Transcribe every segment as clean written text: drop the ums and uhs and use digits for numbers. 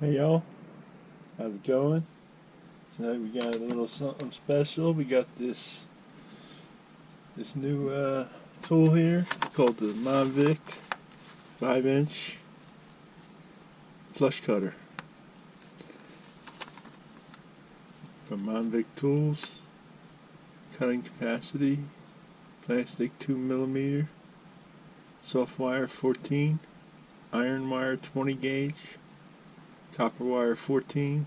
Hey y'all, how's it going? Tonight we got a little something special. We got this new tool here called the MONVICT 5-inch flush cutter from MONVICT Tools. Cutting capacity, plastic 2mm, soft wire 14, iron wire 20 gauge, copper wire 14.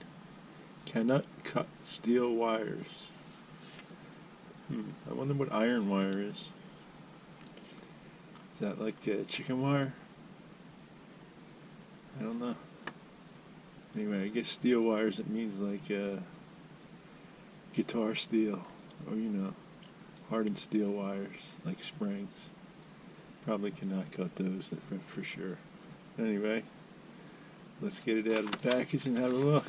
Cannot cut steel wires. I wonder what iron wire is. Is that like chicken wire? I don't know. Anyway, I guess steel wires, it means like guitar steel, or hardened steel wires, like springs. Probably cannot cut those for sure. Anyway, let's get it out of the package and have a look.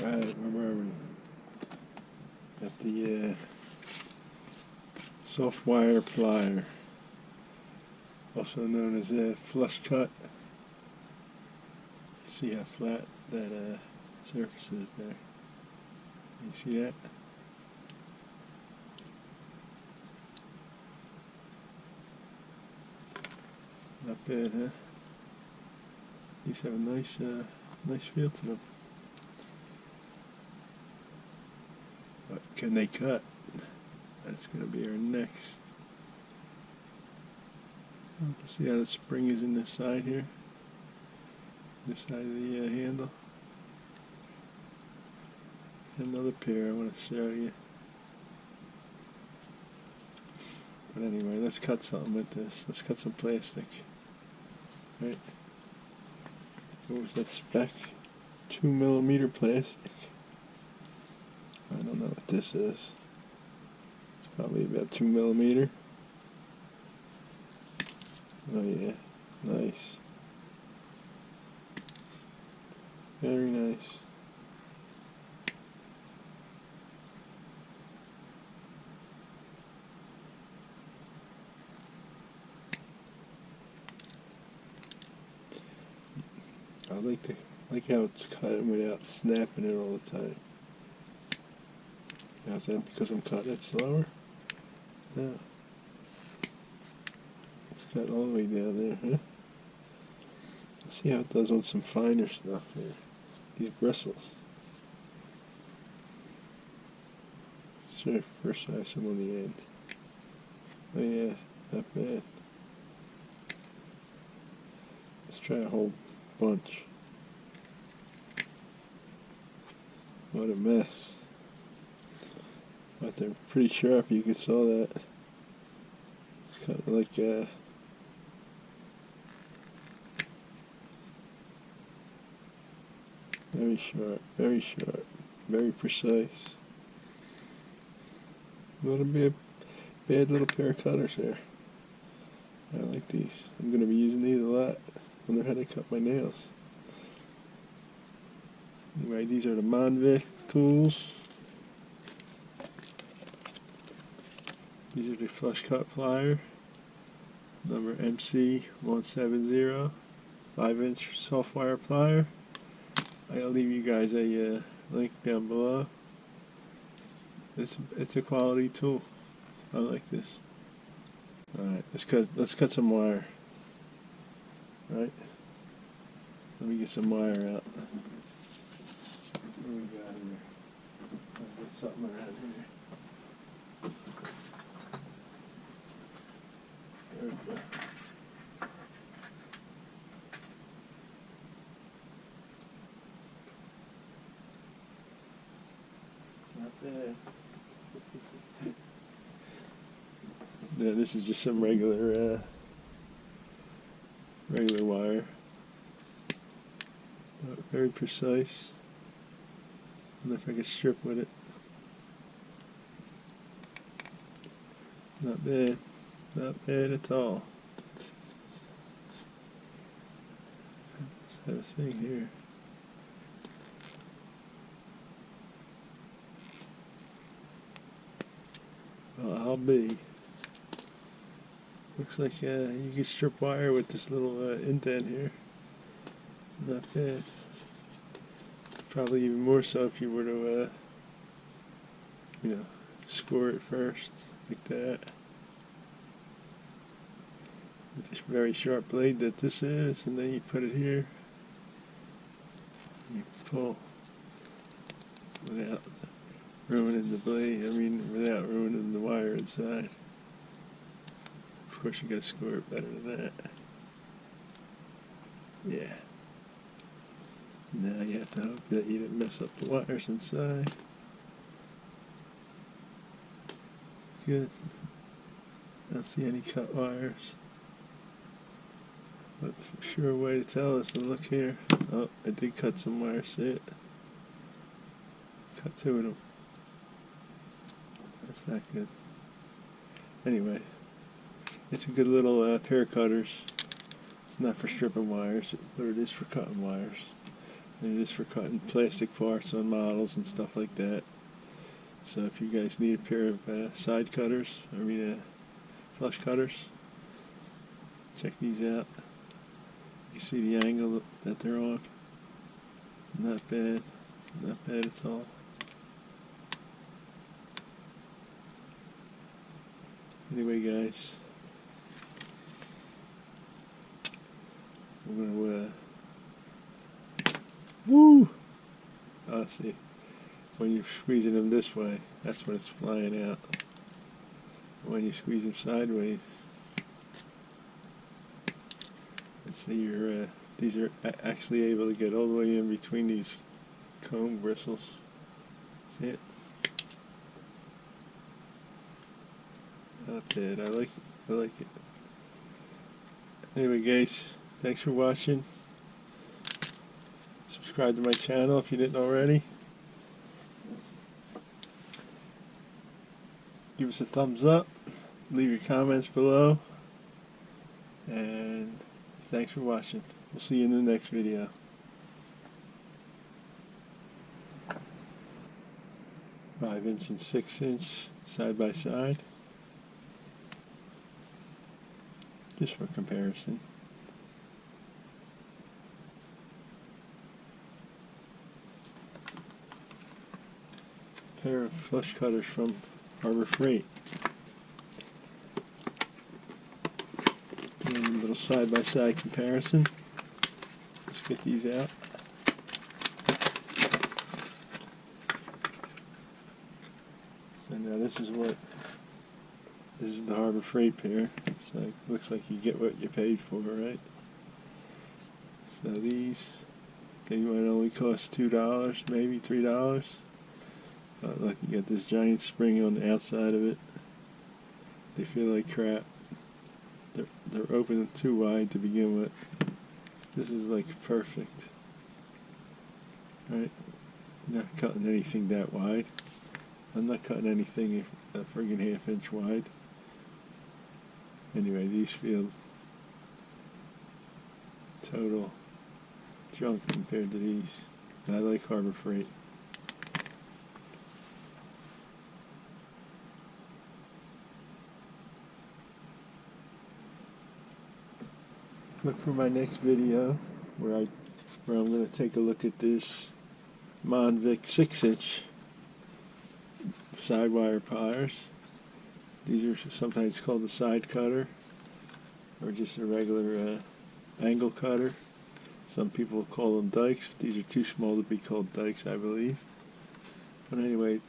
Alright, where were we? Got the soft wire plier, also known as a flush cut. See how flat that surface is there. You see that? Not bad, huh? These have a nice feel to them. But can they cut? That's going to be our next. See how the spring is in this side here? This side of the handle. Another pair I want to show you. But anyway, let's cut something with this. Let's cut some plastic. Right? What was that spec? 2mm plastic. I don't know what this is. It's probably about 2mm. Oh yeah, nice. Very nice. I like how it's cut without snapping it all the time. Now is that because I'm cutting it slower? No. It's cut all the way down there, huh? Let's see how it does on some finer stuff here. These bristles. Sure, first I some on the end. Oh yeah, not bad. Let's try a whole bunch. What a mess. But they're pretty sharp, you can saw that. It's kind of like very sharp, very precise. Not a bad little pair of cutters there. I like these. I'm going to be using these a lot. I wonder how they cut my nails. Anyway, these are the MONVICT tools. These are the flush cut plier, number MC170, 5-inch soft wire plier. I'll leave you guys a link down below. It's a quality tool. I like this. Alright, let's cut some wire. Right? Let me get some wire out. What do we got here? I'll get something around here. There we go. Not bad. Yeah, this is just some regular wire. Very precise. I wonder if I can strip with it. Not bad. Not bad at all. Let's have a thing here. I'll be. Looks like you can strip wire with this little indent here. Not bad. Probably even more so if you were to, score it first, like that. With this very sharp blade that this is, and then you put it here. You pull without ruining the blade, without ruining the wire inside. Of course you gotta score it better than that. Yeah. Now you have to hope that you didn't mess up the wires inside. Good. I don't see any cut wires. But the sure way to tell is to look here. Oh, I did cut some wires, see it? Cut two of them. That's not good. Anyway, it's a good little pair of cutters. It's not for stripping wires, but it is for cutting wires. And it is for cutting plastic parts on models and stuff like that. So if you guys need a pair of side cutters, flush cutters, check these out. You see the angle that they're on. Not bad. Not bad at all. Anyway, guys, I'm going to, woo! Oh, see, when you're squeezing them this way, that's when it's flying out. When you squeeze them sideways, let's see, these are actually able to get all the way in between these comb bristles. See it? Not bad. I like it. Anyway, guys, thanks for watching. Subscribe to my channel if you didn't already. Give us a thumbs up. Leave your comments below. And thanks for watching. We'll see you in the next video. "5" and 6" side by side. Just for comparison. Pair of flush cutters from Harbor Freight. And a little side by side comparison. Let's get these out. So now this is the Harbor Freight pair. So it looks like you get what you paid for, right? So these, they might only cost $2, maybe $3. Look, you got this giant spring on the outside of it. They feel like crap. They're open too wide to begin with. This is like perfect. Right? I'm not cutting anything that wide. I'm not cutting anything a friggin' ½ inch wide. Anyway, these feel total junk compared to these. I like Harbor Freight. Look for my next video where I'm going to take a look at this MONVICT 6" side wire pliers. These are sometimes called a side cutter or just a regular angle cutter. Some people call them dikes, but these are too small to be called dikes, I believe. But anyway,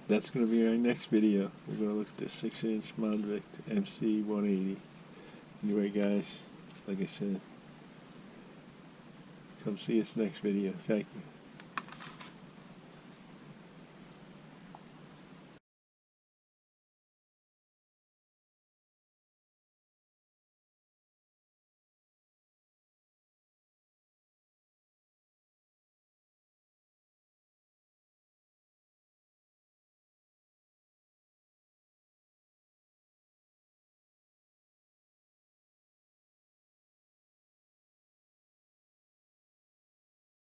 that's going to be our next video. We're going to look at this 6" MONVICT MC 180. Anyway, guys, like I said, come see us next video. Thank you.